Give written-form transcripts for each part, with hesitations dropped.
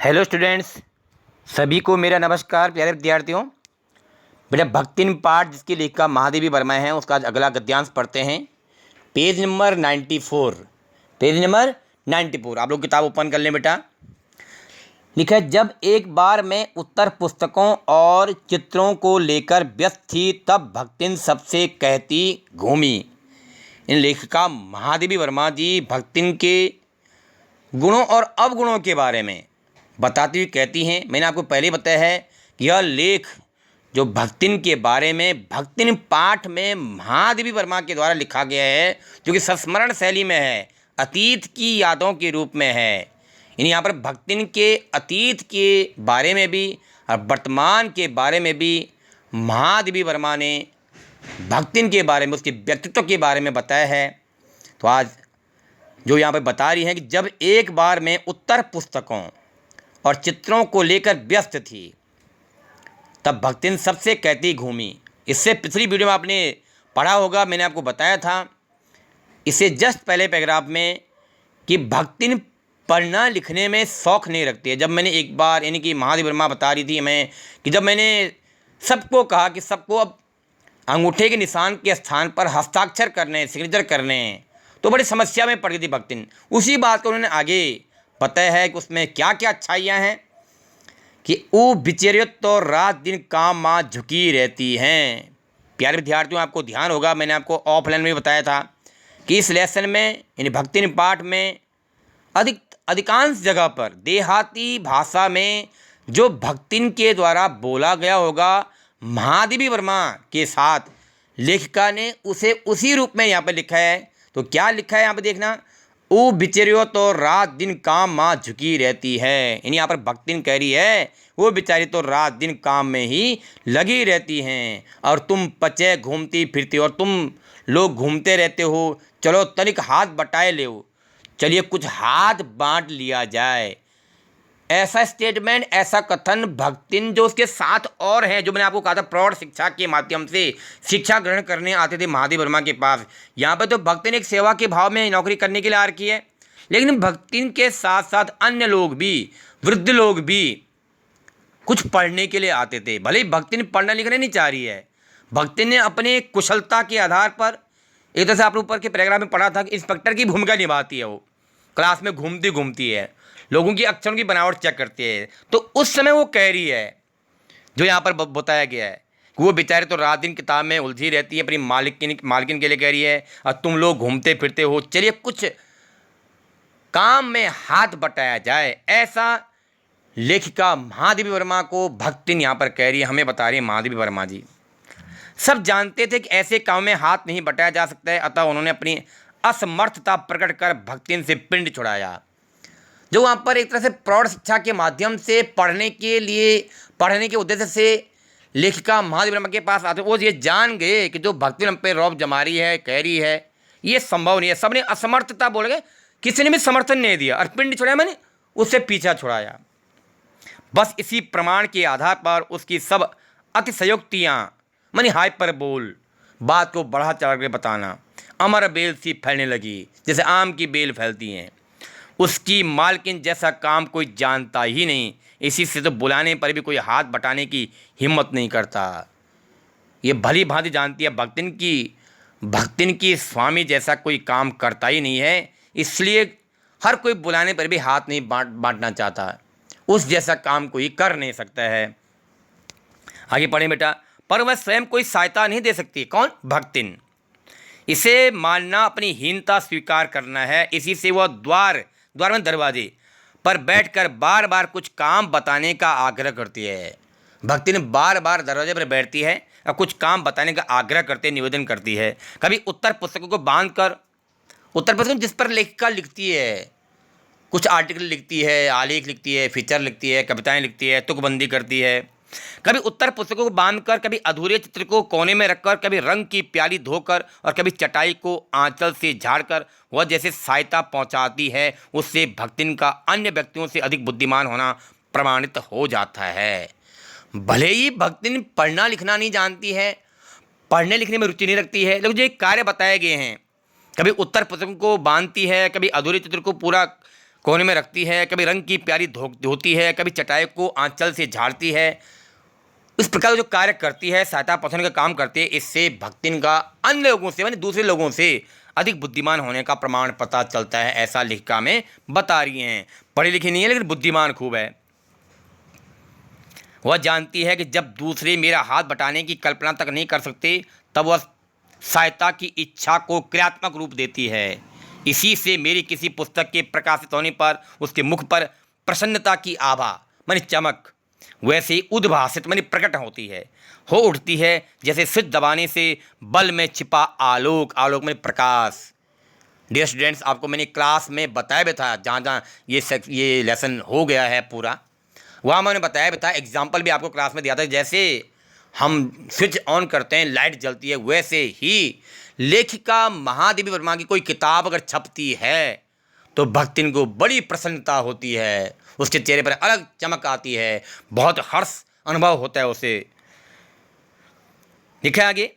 Hello students, सभी को मेरा नमस्कार। प्यारे विद्यार्थियों, बेटा भक्तिन पाठ जिसकी लेखिका महादेवी वर्मा है उसका आज अगला गद्यांश पढ़ते हैं। Page number 94। पेज नंबर 94 आप लोग किताब ओपन कर लें बेटा। लिखा है, जब एक बार मैं उत्तर पुस्तकों और चित्रों को लेकर व्यस्त थी तब भक्तिन सबसे कहती घूमी। इन लेखिका महादेवी वर्मा जी भक्तिन के गुणों और अवगुणों के बारे में बताती हुई कहती हैं। मैंने आपको पहले बताया है कि यह लेख जो भक्तिन के बारे में भक्तिन पाठ में महादेवी वर्मा के द्वारा लिखा गया है, जो कि संस्मरण शैली में है, अतीत की यादों के रूप में है। यानी यहाँ पर भक्तिन के अतीत के बारे में भी और वर्तमान के बारे में भी महादेवी वर्मा ने भक्तिन के बारे में, उसके व्यक्तित्व के बारे में बताया है। तो आज जो यहाँ पर बता रही हैं कि जब एक बार मैं उत्तर पुस्तकों और चित्रों को लेकर व्यस्त थी तब भक्तिन सबसे कहती घूमी। इससे पिछली वीडियो में आपने पढ़ा होगा, मैंने आपको बताया था इससे जस्ट पहले पैराग्राफ में कि भक्तिन पढ़ना लिखने में शौक़ नहीं रखती है। जब मैंने एक बार यानी कि महादेवी वर्मा बता रही थी हमें कि जब मैंने सबको कहा कि सबको अब अंगूठे के निशान के स्थान पर हस्ताक्षर करने, सिग्नेचर करने, तो बड़ी समस्या में पड़ गई थी भक्तिन। उसी बात को उन्होंने आगे पता है कि उसमें क्या क्या अच्छाइयाँ हैं कि वो बिचरियत तो रात दिन काम माँ झुकी रहती हैं। प्यारे विद्यार्थियों, आपको ध्यान होगा मैंने आपको ऑफलाइन में बताया था कि इस लेसन में यानी भक्तिन पाठ में अधिकांश जगह पर देहाती भाषा में जो भक्तिन के द्वारा बोला गया होगा महादेवी वर्मा के साथ लेखिका ने उसे उसी रूप में यहाँ पर लिखा है। तो क्या लिखा है यहाँ पर देखना, वो बिचरियो तो रात दिन काम माँ झुकी रहती है। यानी यहाँ पर भक्तिन कह रही है वो बेचारी तो रात दिन काम में ही लगी रहती हैं और तुम पचे घूमती फिरती और तुम लोग घूमते रहते हो। चलो तनिक हाथ बटाए ले, चलिए कुछ हाथ बांट लिया जाए। ऐसा स्टेटमेंट, ऐसा कथन भक्तिन जो उसके साथ और हैं, जो मैंने आपको कहा था प्रौढ़ शिक्षा के माध्यम से शिक्षा ग्रहण करने आते थे महादेवी वर्मा के पास। यहाँ पर तो भक्तिन एक सेवा के भाव में नौकरी करने के लिए आ रखी है, लेकिन भक्तिन के साथ साथ अन्य लोग भी, वृद्ध लोग भी कुछ पढ़ने के लिए आते थे। भले ही भक्तिन पढ़ना लिखना नहीं चाह रही है, भक्तिन ने अपने कुशलता के आधार पर, एक तरह से आपने ऊपर के पैराग्राफ में पढ़ा था कि इंस्पेक्टर की भूमिका निभाती है। वो क्लास में घूमती घूमती है, लोगों की अक्षरों की बनावट चेक करती है। तो उस समय वो कह रही है, जो यहाँ पर बताया गया है कि वो बेचारे तो रात दिन किताब में उलझी रहती है, अपनी मालकिन के लिए कह रही है और तुम लोग घूमते फिरते हो, चलिए कुछ काम में हाथ बटाया जाए। ऐसा लेखिका महादेवी वर्मा को भक्तिन यहाँ पर कह रही है, हमें बता रही है महादेवी वर्मा जी। सब जानते थे कि ऐसे काम में हाथ नहीं बटाया जा सकता है, अतः उन्होंने अपनी असमर्थता प्रकट कर भक्तिन से पिंड छुड़ाया। जो वहाँ पर एक तरह से प्रौढ़ शिक्षा के माध्यम से पढ़ने के उद्देश्य से लेखिका महादेवी वर्मा के पास आते, वो ये जान गए कि जो भक्तिन हम पे रौब जमा रही है, कह रही है, ये संभव नहीं है। सबने असमर्थता बोल गए, किसी ने भी समर्थन नहीं दिया और पिंड छुड़ाया, मैंने उससे पीछा छुड़ाया। बस इसी प्रमाण के आधार पर उसकी सब अतिशयोक्तियाँ मानी हाइपरबोल, बात को बढ़ा चढ़ा कर बताना, अमर बेल सी फैलने लगी जैसे आम की बेल फैलती हैं। उसकी मालकिन जैसा काम कोई जानता ही नहीं, इसी से तो बुलाने पर भी कोई हाथ बटाने की हिम्मत नहीं करता। ये भली भांति जानती है भक्तिन की स्वामी जैसा कोई काम करता ही नहीं है, इसलिए हर कोई बुलाने पर भी हाथ नहीं बांटना चाहता, उस जैसा काम कोई कर नहीं सकता है। आगे पढ़ें बेटा। पर वह स्वयं कोई सहायता नहीं दे सकती। कौन? भक्तिन। इसे मानना अपनी हीनता स्वीकार करना है। इसी से वह द्वार में दरवाजे पर बैठकर बार बार कुछ काम बताने का आग्रह करती है। भक्तिन बार बार दरवाजे पर बैठती है और कुछ काम बताने का आग्रह करते, निवेदन करती है। कभी उत्तर पुस्तकों को बांधकर, उत्तर पुस्तक जिस पर लेखिका लिखती है, कुछ आर्टिकल लिखती है, आलेख लिखती है, फीचर लिखती है, कविताएं लिखती है, तुकबंदी करती है। कभी उत्तर पुस्तकों को बांधकर, कभी अधूरे चित्र को कोने में रखकर, कभी रंग की प्याली धोकर और कभी चटाई को आंचल से झाड़कर वह जैसे सहायता पहुंचाती है, उससे भक्तिन का अन्य व्यक्तियों से अधिक बुद्धिमान होना प्रमाणित हो जाता है। भले ही भक्तिन पढ़ना लिखना नहीं जानती है, पढ़ने लिखने में रुचि नहीं रखती है, लेकिन जो एक कार्य बताए गए हैं, कभी उत्तर पुस्तकों को बांधती है, कभी अधूरे चित्र को पूरा कोने में रखती है, कभी रंग की प्यारी धोती है, कभी चटाई को आंचल से झाड़ती है। इस प्रकार जो कार्य करती है, सहायता पहुँचाने का काम करती है, इससे भक्तिन का अन्य लोगों से यानी दूसरे लोगों से अधिक बुद्धिमान होने का प्रमाण पता चलता है, ऐसा लेखिका में बता रही हैं। पढ़ी लिखी नहीं है लेकिन बुद्धिमान खूब है। वह जानती है कि जब दूसरे मेरा हाथ बटाने की कल्पना तक नहीं कर सकते, तब वह सहायता की इच्छा को क्रियात्मक रूप देती है। इसी से मेरी किसी पुस्तक के प्रकाशित होने पर उसके मुख पर प्रसन्नता की आभा मानी चमक वैसे ही उद्भासित मानी प्रकट होती है, हो उठती है, जैसे स्विच दबाने से बल में छिपा आलोक, आलोक में प्रकाश। डियर स्टूडेंट्स, आपको मैंने क्लास में बताया भी था, जहाँ जहाँ ये लेसन हो गया है पूरा, वहाँ मैंने बताया भी था, एग्जाम्पल भी आपको क्लास में दिया था। जैसे हम स्विच ऑन करते हैं, लाइट जलती है, वैसे ही लेखिका महादेवी वर्मा की कोई किताब अगर छपती है तो भक्तिन को बड़ी प्रसन्नता होती है, उसके चेहरे पर अलग चमक आती है, बहुत हर्ष अनुभव होता है उसे। लिखा आगे,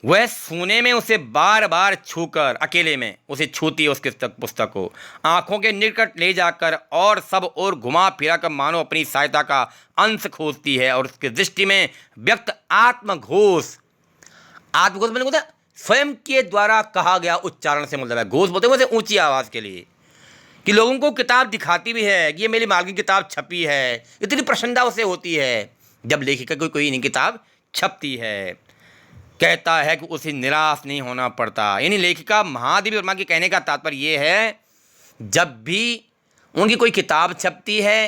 वह सोने में उसे बार बार छूकर अकेले में उसे छूती है, उसके पुस्तक को आंखों के निकट ले जाकर और सब और घुमा फिरा कर मानो अपनी सहायता का अंश खोजती है, और उसकी दृष्टि में व्यक्त आत्मघोष, आत्मघोष मैंने बोला स्वयं के द्वारा कहा गया उच्चारण से मतलब है, घोष बोलते हैं वैसे ऊंची आवाज़ के लिए, कि लोगों को किताब दिखाती भी है कि ये मेरी मालकिन किताब छपी है, इतनी प्रसन्नता उसे होती है जब लेखिका कोई नहीं किताब छपती है। कहता है कि उसे निराश नहीं होना पड़ता। यानी लेखिका महादेवी वर्मा के कहने का तात्पर्य ये है, जब भी उनकी कोई किताब छपती है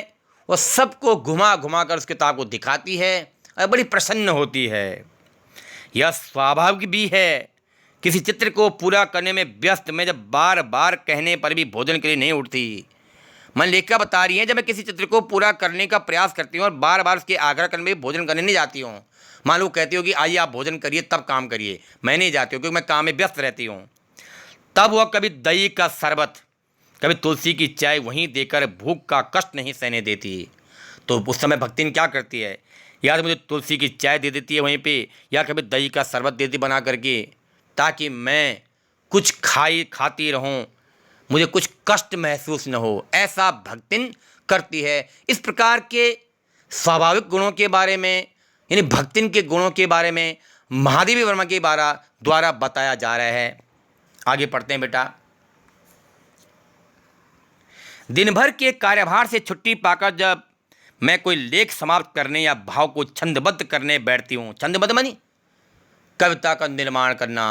वो सबको घुमा घुमा कर उस किताब को दिखाती है और बड़ी प्रसन्न होती है। यह स्वाभाविक भी है, किसी चित्र को पूरा करने में व्यस्त में जब बार बार कहने पर भी भोजन के लिए नहीं उठती। मन लेखिका बता रही है, जब मैं किसी चित्र को पूरा करने का प्रयास करती हूँ और बार बार उसके आग्रह करने में भोजन करने नहीं जाती हूँ, मान लो कहती हो कि आइए आप भोजन करिए तब काम करिए, मैं नहीं जाती हूँ क्योंकि मैं काम में व्यस्त रहती हूँ, तब वह कभी दही का शरबत, कभी तुलसी की चाय वहीं देकर भूख का कष्ट नहीं सहने देती। तो उस समय भक्तिन क्या करती है, या तो मुझे तुलसी की चाय दे देती है वहीं पे, या कभी दही का शरबत देती बना करके, ताकि मैं कुछ खाती रहूं, मुझे कुछ कष्ट महसूस न हो, ऐसा भक्तिन करती है। इस प्रकार के स्वाभाविक गुणों के बारे में, यानी भक्तिन के गुणों के बारे में महादेवी वर्मा के द्वारा बताया जा रहा है। आगे पढ़ते हैं बेटा। दिन भर के कार्यभार से छुट्टी पाकर जब मैं कोई लेख समाप्त करने या भाव को छंदबद्ध करने बैठती हूँ, छंदबद्ध मानी कविता का निर्माण करना,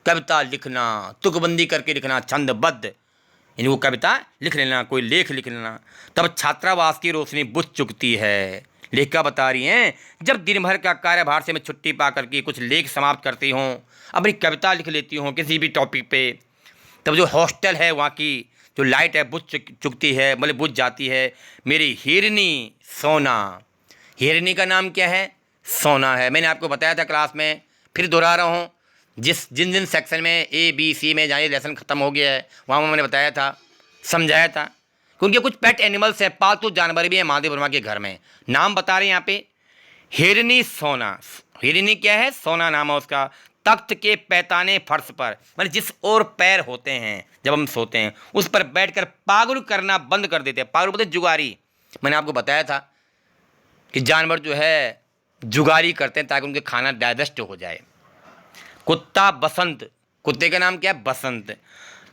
कविता लिखना, तुकबंदी करके लिखना, छंदबद्ध यानी वो कविता लिख लेना, कोई लेख लिख लेना, तब छात्रावास की रोशनी बुझ चुकती है। लेखिका बता रही हैं, जब दिन भर का कार्यभार से मैं छुट्टी पा करके कुछ लेख समाप्त करती हूँ, अपनी कविता लिख लेती हूँ किसी भी टॉपिक पे, तब जो हॉस्टल है वहाँ की जो लाइट है बुझ चुकती है, मतलब बुझ जाती है। मेरी हिरनी सोना, हिरनी का नाम क्या है, सोना है। मैंने आपको बताया था क्लास में, फिर दोहरा रहा हूँ, जिन सेक्शन में ABC में जहाँ ये लेसन ख़त्म हो गया है वहाँ मैंने बताया था, समझाया था, क्योंकि कुछ पेट एनिमल्स हैं, पालतू जानवर भी हैं महादेव वर्मा के घर में। नाम बता रहे हैं यहाँ पे, हिरनी सोना। हिरनी क्या है, सोना नाम है उसका। तख्त के पैताने फर्श पर, मतलब जिस ओर पैर होते हैं जब हम सोते हैं उस पर बैठकर पागुल करना बंद कर देते हैं। पागुल बोलते जुगारी। मैंने आपको बताया था कि जानवर जो है जुगारी करते हैं ताकि उनके खाना डाइजेस्ट हो जाए। कुत्ता बसंत, कुत्ते का नाम क्या है, बसंत।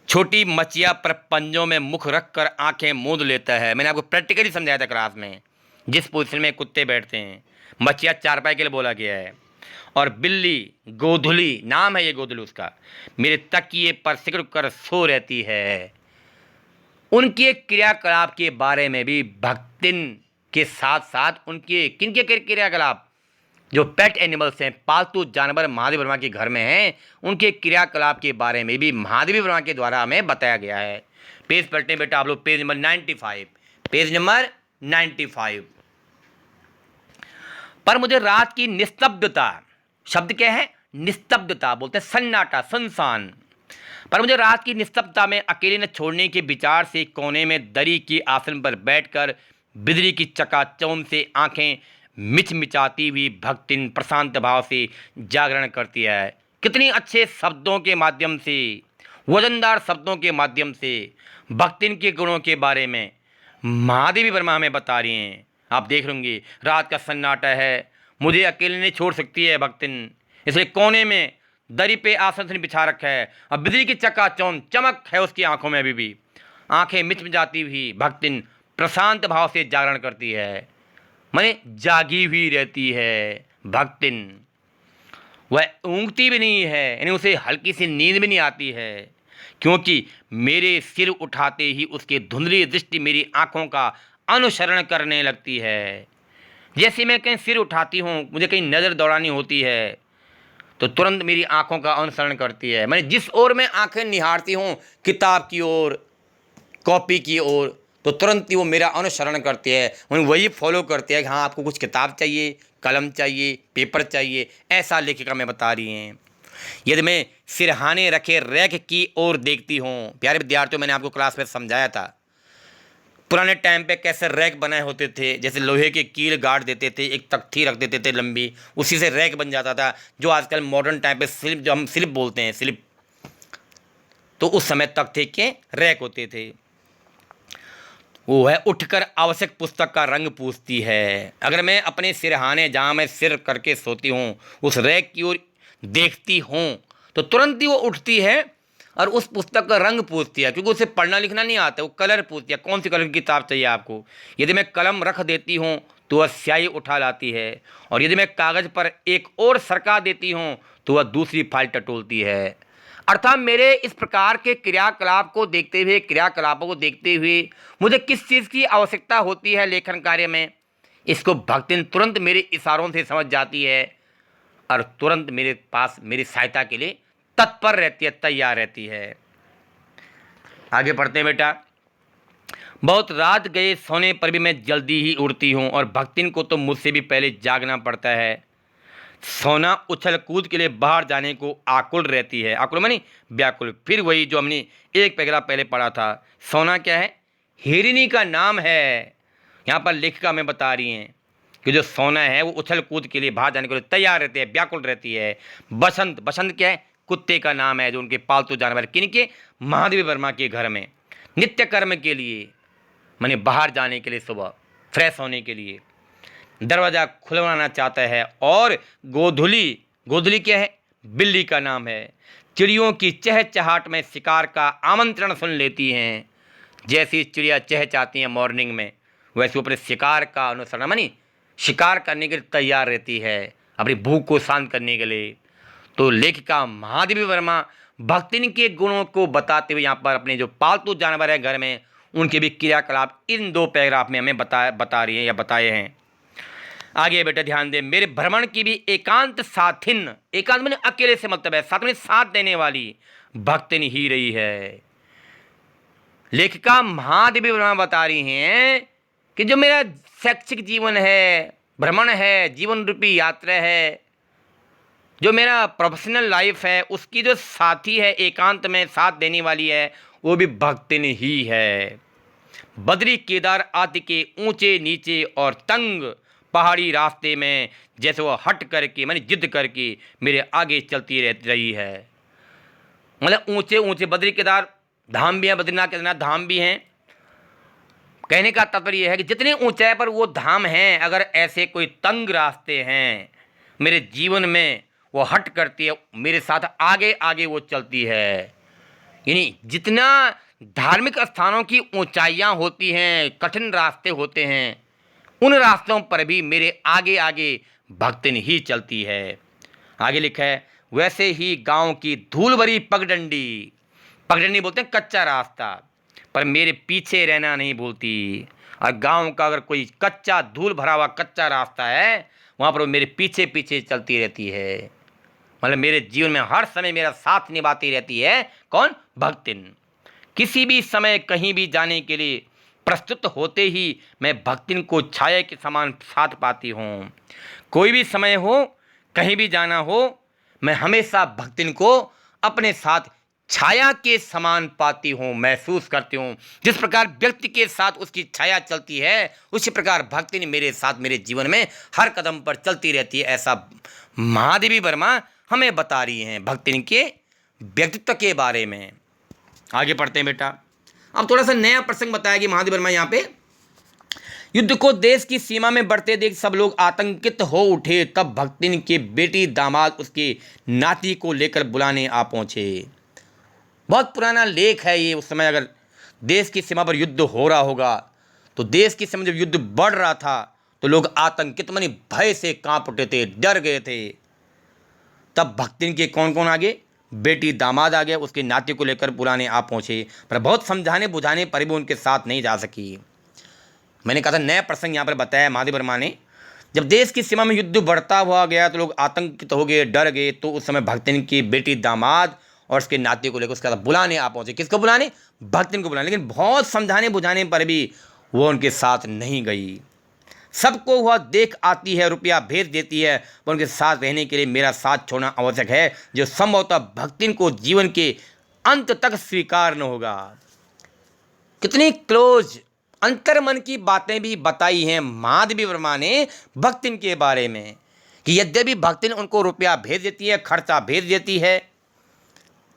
छोटी मचिया पर पंजों में मुख रखकर आंखें मूंद लेता है। मैंने आपको प्रैक्टिकली समझाया था क्लास में, जिस पोजीशन में कुत्ते बैठते हैं। मचिया चारपाई के लिए बोला गया है। और बिल्ली गोधुली नाम है, ये गोधुली उसका, मेरे तकिए पर सिकुड़ कर सो रहती है। उनके क्रियाकलाप के बारे में भी भक्तिन के साथ साथ उनके किनके क्रियाकलाप, जो पेट एनिमल्स हैं, पालतू जानवर महादेवी वर्मा के घर में हैं, उनके क्रियाकलाप के बारे में भी महादेवी वर्मा के द्वारा हमें बताया गया है। पेज पलटे बेटा आप लोग, पेज नंबर 95, पेज नंबर 95। पर मुझे रात की निस्तब्धता, शब्द क्या है, निस्तब्धता बोलते हैं सन्नाटा, सुनसान। पर मुझे रात की निस्तब्धता में अकेले न छोड़ने के विचार से कोने में दरी की आसन पर बैठकर बिजली की चकाचौंध से आंखें मिचमिचाती हुई भक्तिन प्रशांत भाव से जागरण करती है। कितनी अच्छे शब्दों के माध्यम से वजनदार शब्दों के माध्यम से भक्तिन के गुणों के बारे में महादेवी वर्मा हमें बता रही हैं। आप देख लेंगे रात का सन्नाटा है, मुझे अकेले नहीं छोड़ सकती है भक्तिन, इसलिए कोने में दरी पे आसन बिछा रखा है। अब बिजली की चकाचौंध चमक है उसकी आंखों में, अभी भी आंखें मिचमिचाती हुई भक्तिन प्रशांत भाव से जागरण करती है, माने जागी हुई रहती है भक्तिन। वह ऊँगती भी नहीं है, यानी उसे हल्की सी नींद भी नहीं आती है, क्योंकि मेरे सिर उठाते ही उसकी धुंधली दृष्टि मेरी आंखों का अनुसरण करने लगती है। जैसे मैं कहीं सिर उठाती हूँ, मुझे कहीं नज़र दौड़ानी होती है, तो तुरंत मेरी आंखों का अनुसरण करती है। मैंने जिस ओर मैं आंखें निहारती हूँ, किताब की ओर, कॉपी की ओर, तो तुरंत ही वो मेरा अनुसरण करती है, वही फॉलो करती है कि हाँ आपको कुछ किताब चाहिए, कलम चाहिए, पेपर चाहिए, ऐसा लेखिका में बता रही हैं। यदि मैं सिरहाने रखे रैक की ओर देखती हूँ, प्यारे विद्यार्थियों मैंने आपको क्लास में समझाया था पुराने टाइम पे कैसे रैक बनाए होते थे, जैसे लोहे के कील गाड़ देते थे, एक तख्ती रख देते थे लंबी, उसी से रैक बन जाता था, जो आजकल मॉडर्न टाइम पे स्लिप, जो हम स्लिप बोलते हैं स्लिप, तो उस समय तख्ते के रैक होते थे। वो है उठकर आवश्यक पुस्तक का रंग पूछती है। अगर मैं अपने सिरहाने जहाँ मैं सिर करके सोती हूँ उस रैक की ओर देखती हूँ तो तुरंत ही वो उठती है और उस पुस्तक का रंग पूछती है, क्योंकि उसे पढ़ना लिखना नहीं आता, वो कलर पूछती है, कौन सी कलर की किताब चाहिए आपको। यदि मैं कलम रख देती हूँ तो वह स्याही उठा लाती है, और यदि मैं कागज़ पर एक और सरका देती हूँ तो वह दूसरी फाइल टटोलती है। अर्थात मेरे इस प्रकार के क्रियाकलाप को देखते हुए, क्रियाकलापों को देखते हुए मुझे किस चीज़ की आवश्यकता होती है लेखन कार्य में, इसको भक्तिन तुरंत मेरे इशारों से समझ जाती है और तुरंत मेरे पास मेरी सहायता के लिए तत्पर रहती है, तैयार रहती है। आगे पढ़ते हैं बेटा। बहुत रात गए सोने पर भी मैं जल्दी ही उड़ती हूँ, और भक्तिन को तो मुझसे भी पहले जागना पड़ता है। सोना उछल कूद के लिए बाहर जाने को आकुल रहती है। आकुल मानी व्याकुल। फिर वही जो हमने एक पैगला पहले पढ़ा था, सोना क्या है? हिरनी का नाम है। यहाँ पर लेखिका में बता रही हैं कि जो सोना है वो उछल कूद के लिए बाहर जाने के लिए तैयार रहती है, व्याकुल रहती है। बसंत, बसंत क्या है? कुत्ते का नाम है, जो उनके पालतू जानवर, किनके? महादेवी वर्मा के घर में नित्य कर्म के लिए, माने बाहर जाने के लिए, सुबह फ्रेश होने के लिए दरवाज़ा खुलवाना चाहता है। और गोधुली, गोधुली क्या है? बिल्ली का नाम है। चिड़ियों की चहचहाट में शिकार का आमंत्रण सुन लेती हैं। जैसी चिड़िया चहचहाती हैं मॉर्निंग में, वैसे ऊपर शिकार का अनुसरण, मानी शिकार करने के लिए तैयार रहती है, अपनी भूख को शांत करने के लिए। तो लेखिका महादेवी वर्मा भक्तिन के गुणों को बताते हुए यहाँ पर अपने जो पालतू जानवर है घर में, उनके भी क्रियाकलाप इन दो पैराग्राफ में हमें बता रही हैं या बताए हैं। आगे बेटा ध्यान दे। मेरे भ्रमण की भी एकांत साथिन, एकांत मैंने अकेले से मतलब है, साथ में साथ देने वाली भक्तिन ही रही है। लेखिका महादेवी वर्मा बता रही हैं कि जो मेरा शैक्षिक जीवन है, भ्रमण है, जीवन रूपी यात्रा है, जो मेरा प्रोफेशनल लाइफ है, उसकी जो साथी है, एकांत में साथ देने वाली है, वो भी भक्तिन ही है। बद्री केदार आदि के ऊंचे नीचे और तंग पहाड़ी रास्ते में जैसे वो हट करके, माने जिद करके मेरे आगे चलती रही है। मतलब ऊंचे ऊंचे बद्री केदार धाम भी हैं, बद्रीनाथ केदारनाथ धाम भी हैं। कहने का तात्पर्य यह है कि जितने ऊंचाई पर वो धाम हैं, अगर ऐसे कोई तंग रास्ते हैं मेरे जीवन में, वो हट करती है, मेरे साथ आगे आगे वो चलती है। यानी जितना धार्मिक स्थानों की ऊंचाइयां होती हैं, कठिन रास्ते होते हैं, उन रास्तों पर भी मेरे आगे आगे भक्तिन ही चलती है। आगे लिखा है, वैसे ही गांव की धूल भरी पगडंडी, पगडंडी बोलते हैं कच्चा रास्ता, पर मेरे पीछे रहना नहीं भूलती। और गांव का अगर कोई कच्चा धूल भरा हुआ कच्चा रास्ता है, वहाँ पर वो मेरे पीछे पीछे चलती रहती है। मतलब मेरे जीवन में हर समय मेरा साथ निभाती रहती है। कौन? भक्तिन। किसी भी समय कहीं भी जाने के लिए प्रस्तुत होते ही मैं भक्तिन को छाया के समान साथ पाती हूँ। कोई भी समय हो, कहीं भी जाना हो, मैं हमेशा भक्तिन को अपने साथ छाया के समान पाती हूँ, महसूस करती हूँ। जिस प्रकार व्यक्ति के साथ उसकी छाया चलती है, उसी प्रकार भक्तिन मेरे साथ मेरे जीवन में हर कदम पर चलती रहती है। ऐसा महादेवी वर्मा हमें बता रही हैं भक्तिन के व्यक्तित्व के बारे में। आगे पढ़ते हैं बेटा। अब थोड़ा सा नया प्रसंग बताया कि महादेवी वर्मा यहाँ पे, युद्ध को देश की सीमा में बढ़ते देख सब लोग आतंकित हो उठे, तब भक्तिन के बेटी दामाद उसके नाती को लेकर बुलाने आ पहुंचे। बहुत पुराना लेख है ये। उस समय अगर देश की सीमा पर युद्ध हो रहा होगा तो देश की सीमा जब युद्ध बढ़ रहा था तो लोग आतंकित मानी भय से कांप उठे थे, डर गए थे। तब भक्तिन के कौन कौन आगे, बेटी दामाद आ गए, उसके नाती को लेकर बुलाने आ पहुंचे, पर बहुत समझाने बुझाने पर भी उनके साथ नहीं जा सकी। मैंने कहा था नया प्रसंग यहाँ पर बताया महादेवी वर्मा ने। जब देश की सीमा में युद्ध बढ़ता हुआ गया तो लोग आतंकित हो गए, डर गए, तो उस समय भक्तिन की बेटी दामाद और उसके नाती को लेकर उसके साथ बुलाने आ पहुंचे। किसको बुलाने? भक्तिन को बुलाने। लेकिन बहुत समझाने बुझाने पर भी वो उनके साथ नहीं गई। सबको वह देख आती है, रुपया भेज देती है, पर उनके साथ रहने के लिए मेरा साथ छोड़ना आवश्यक है, जो संभवतः भक्तिन को जीवन के अंत तक स्वीकार न होगा। कितनी क्लोज अंतर्मन की बातें भी बताई हैं महादेवी वर्मा ने भक्तिन के बारे में, कि यद्यपि भक्तिन उनको रुपया भेज देती है, खर्चा भेज देती है,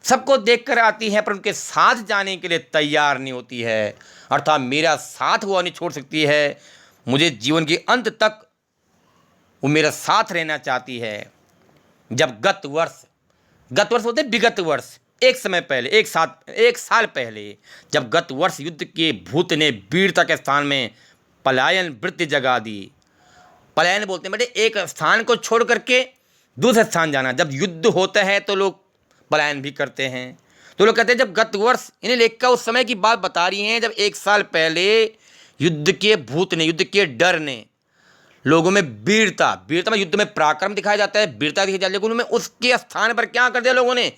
सबको देखकर आती है, पर उनके साथ जाने के लिए तैयार नहीं होती है। अर्थात मेरा साथ वो नहीं छोड़ सकती है, मुझे जीवन के अंत तक वो मेरा साथ रहना चाहती है। जब गत वर्ष होते विगत वर्ष, एक समय पहले, एक साल पहले, जब गत वर्ष युद्ध के भूत ने वीरता के स्थान में पलायन वृत्ति जगा दी। पलायन बोलते हैं बेटे एक स्थान को छोड़ करके दूसरे स्थान जाना। जब युद्ध होता है तो लोग पलायन भी करते हैं। तो लोग कहते हैं जब गत वर्ष, इन्हें लेख का उस समय की बात बता रही हैं जब एक साल पहले युद्ध के भूत ने, युद्ध के डर ने लोगों में वीरता में, युद्ध में पराक्रम दिखाया जाता है, वीरता दिखाई जाती है, लेकिन उनमें उसके स्थान पर क्या कर दिया लोगों ने?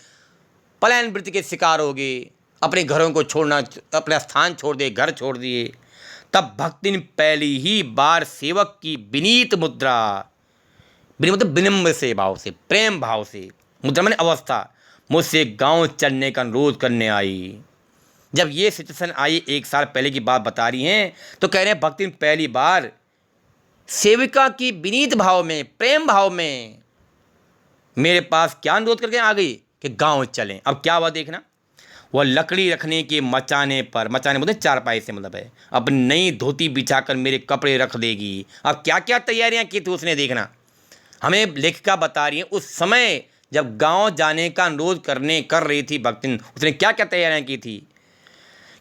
पलायन वृत्ति के शिकार हो गए, अपने घरों को छोड़ना, अपना स्थान छोड़ दिए, घर छोड़ दिए। तब भक्तिन पहली ही बार सेवक की विनीत मुद्रा, मतलब विनम्र से भाव से, प्रेम भाव से, मुद्रा मैंने अवस्था, मुझसे गांव चलने का अनुरोध करने आई। जब ये सिचुएशन आई, एक साल पहले की बात बता रही हैं, तो कह रहे हैं भक्तिन पहली बार सेविका की विनीत भाव में, प्रेम भाव में मेरे पास क्या अनुरोध करके आ गई कि गांव चलें। अब क्या हुआ देखना, वह लकड़ी रखने के मचाने पर, मचाने बोलते चारपाई से मतलब है, अपनी नई धोती बिछाकर मेरे कपड़े रख देगी। अब क्या क्या तैयारियां की थी उसने देखना, हमें लेखिका बता रही है। उस समय जब गांव जाने का अनुरोध कर रही थी भक्तिन, उसने क्या क्या तैयारियां की थी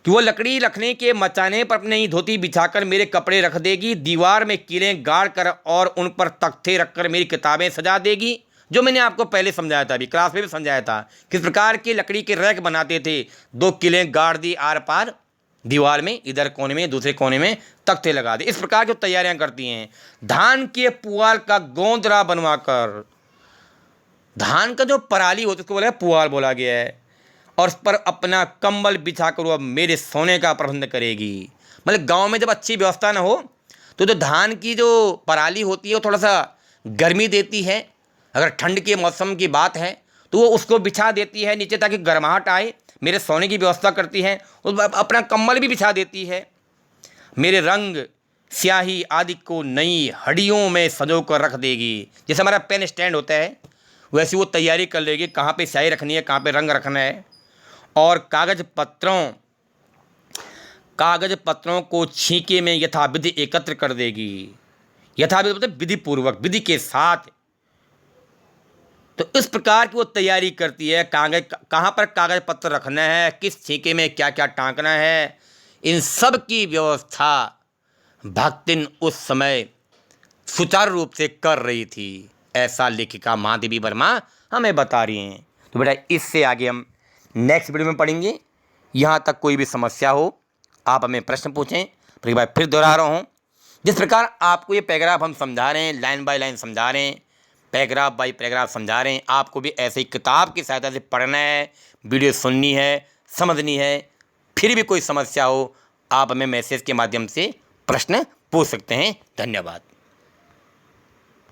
कि वो लकड़ी रखने के मचाने पर अपनी धोती बिछाकर मेरे कपड़े रख देगी, दीवार में कीलें गाड़ कर और उन पर तख्ते रखकर मेरी किताबें सजा देगी। जो मैंने आपको पहले समझाया था, अभी क्लास में भी समझाया था, किस प्रकार की लकड़ी के रैक बनाते थे, 2 कीलें गाड़ दी आर पार दीवार में, इधर कोने में दूसरे कोने में तख्ते लगा दे। इस प्रकार की तैयारियां करती हैं। धान के पुआल का गोंदरा बनवाकर, धान का जो पराली होती है उसको बोला पुआल बोला गया है, और उस पर अपना कंबल बिछाकर वह मेरे सोने का प्रबंध करेगी। मतलब गांव में जब अच्छी व्यवस्था ना हो तो धान की जो पराली होती है वो थोड़ा सा गर्मी देती है। अगर ठंड के मौसम की बात है तो वो उसको बिछा देती है नीचे ताकि गर्माहट आए, मेरे सोने की व्यवस्था करती है, अपना कंबल भी बिछा देती है। मेरे रंग स्याही आदि को नई हड्डियों में सजो कर रख देगी। जैसे हमारा पेन स्टैंड होता है वैसी वो तैयारी कर लेगी, कहाँ पे स्याही रखनी है, कहाँ पे रंग रखना है। और कागज पत्रों को छींके में यथाविधि एकत्र कर देगी। यथाविधि मतलब विधि पूर्वक, विधि के साथ। तो इस प्रकार की वो तैयारी करती है। कागज कहाँ पर कागज पत्र रखना है, किस छींके में क्या क्या टांकना है, इन सब की व्यवस्था भक्तिन उस समय सुचारू रूप से कर रही थी। ऐसा लेखिका महादेवी वर्मा हमें बता रही हैं। तो बेटा इससे आगे हम नेक्स्ट वीडियो में पढ़ेंगे। यहाँ तक कोई भी समस्या हो आप हमें प्रश्न पूछें। एक बार फिर दोहरा रहा हूँ, जिस प्रकार आपको ये पैराग्राफ हम समझा रहे हैं, लाइन बाय लाइन समझा रहे हैं, पैराग्राफ बाय पैराग्राफ समझा रहे हैं, आपको भी ऐसे ही किताब की सहायता से पढ़ना है, वीडियो सुननी है, समझनी है। फिर भी कोई समस्या हो आप हमें मैसेज के माध्यम से प्रश्न पूछ सकते हैं। धन्यवाद।